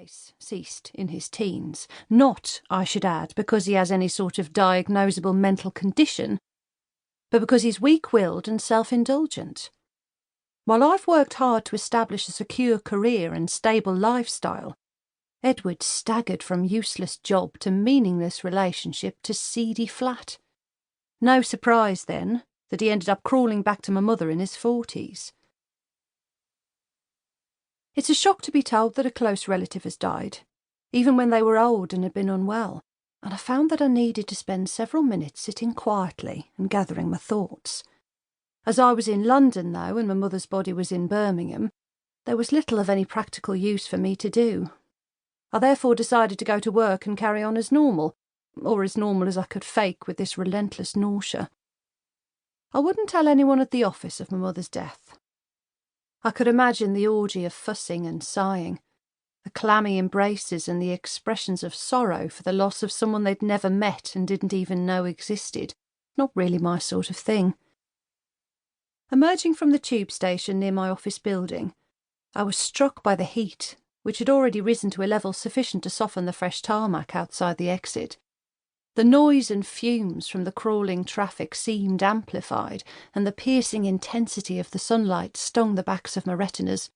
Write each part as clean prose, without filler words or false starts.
case ceased in his teens. Not, I should add, because he has any sort of diagnosable mental condition, but because he's weak-willed and self-indulgent. While I've worked hard to establish a secure career and stable lifestyle, Edward staggered from useless job to meaningless relationship to seedy flat. No surprise, then, that he ended up crawling back to my mother in his 40s. It's a shock to be told that a close relative has died, even when they were old and had been unwell, and I found that I needed to spend several minutes sitting quietly and gathering my thoughts. As I was in London, though, and my mother's body was in Birmingham, there was little of any practical use for me to do. I therefore decided to go to work and carry on as normal, or as normal as I could fake with this relentless nausea. I wouldn't tell anyone at the office of my mother's death. I could imagine the orgy of fussing and sighing, the clammy embraces and the expressions of sorrow for the loss of someone they'd never met and didn't even know existed. Not really my sort of thing. Emerging from the tube station near my office building, I was struck by the heat, which had already risen to a level sufficient to soften the fresh tarmac outside the exit. The noise and fumes from the crawling traffic seemed amplified, and the piercing intensity of the sunlight stung the backs of my retinas.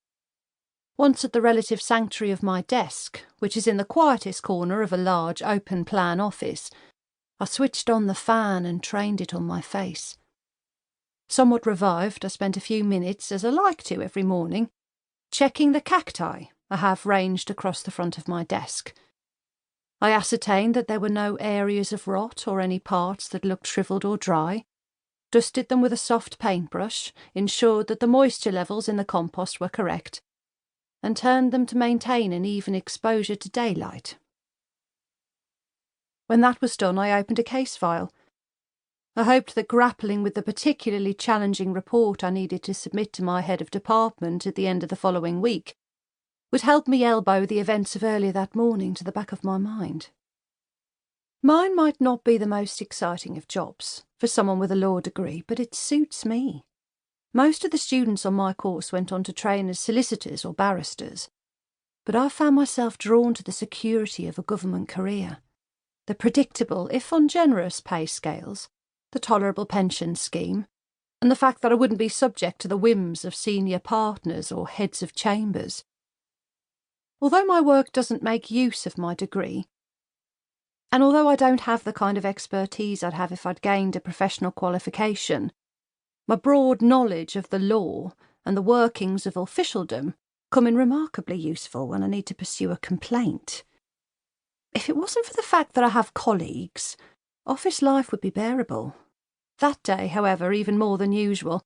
Once at the relative sanctuary of my desk, which is in the quietest corner of a large open-plan office, I switched on the fan and trained it on my face. Somewhat revived, I spent a few minutes, as I like to every morning, checking the cacti I have ranged across the front of my desk. I ascertained that there were no areas of rot or any parts that looked shriveled or dry, dusted them with a soft paintbrush, ensured that the moisture levels in the compost were correct, and turned them to maintain an even exposure to daylight. When that was done, I opened a case file. I hoped that grappling with the particularly challenging report I needed to submit to my head of department at the end of the following week would help me elbow the events of earlier that morning to the back of my mind. Mine might not be the most exciting of jobs for someone with a law degree, but it suits me. Most of the students on my course went on to train as solicitors or barristers, but I found myself drawn to the security of a government career, the predictable, if ungenerous, pay scales, the tolerable pension scheme, and the fact that I wouldn't be subject to the whims of senior partners or heads of chambers. Although my work doesn't make use of my degree, and although I don't have the kind of expertise I'd have if I'd gained a professional qualification, my broad knowledge of the law and the workings of officialdom come in remarkably useful when I need to pursue a complaint. If it wasn't for the fact that I have colleagues, office life would be bearable. That day, however, even more than usual,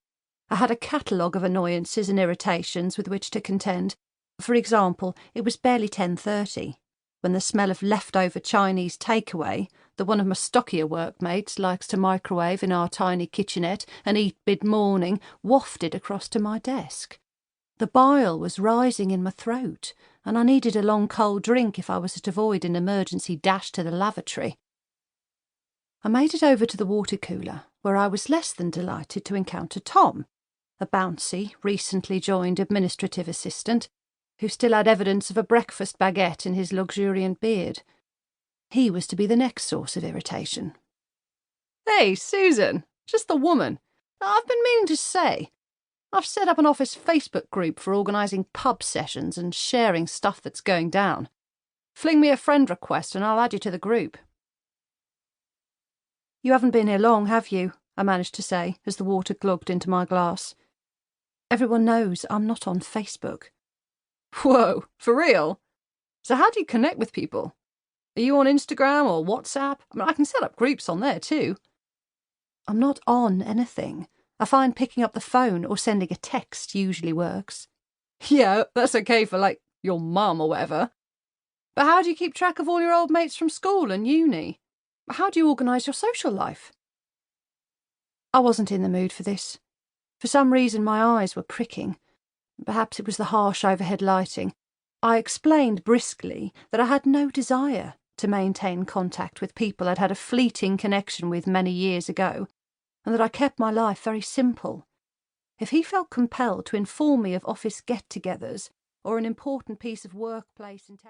I had a catalogue of annoyances and irritations with which to contend. For example, it was barely 10:30, when the smell of leftover Chinese takeaway that one of my stockier workmates likes to microwave in our tiny kitchenette and eat mid-morning wafted across to my desk. The bile was rising in my throat, and I needed a long cold drink if I was to avoid an emergency dash to the lavatory. I made it over to the water cooler, where I was less than delighted to encounter Tom, a bouncy, recently joined administrative assistant, who still had evidence of a breakfast baguette in his luxuriant beard. He was to be the next source of irritation. "Hey, Susan, just the woman. I've been meaning to say, I've set up an office Facebook group for organising pub sessions and sharing stuff that's going down. Fling me a friend request and I'll add you to the group." "You haven't been here long, have you?" I managed to say as the water glugged into my glass. "Everyone knows I'm not on Facebook." Whoa, for real? So how do you connect with people? Are you on Instagram or WhatsApp? I can set up groups on there too. I'm not on anything. I find picking up the phone or sending a text usually works. Yeah, that's okay for, like, your mum or whatever. But how do you keep track of all your old mates from school and uni? How do you organise your social life? I wasn't in the mood for this. For some reason my eyes were pricking. Perhaps it was the harsh overhead lighting. I explained briskly that I had no desire to maintain contact with people I'd had a fleeting connection with many years ago, and that I kept my life very simple. If he felt compelled to inform me of office get-togethers or an important piece of workplace intelligence...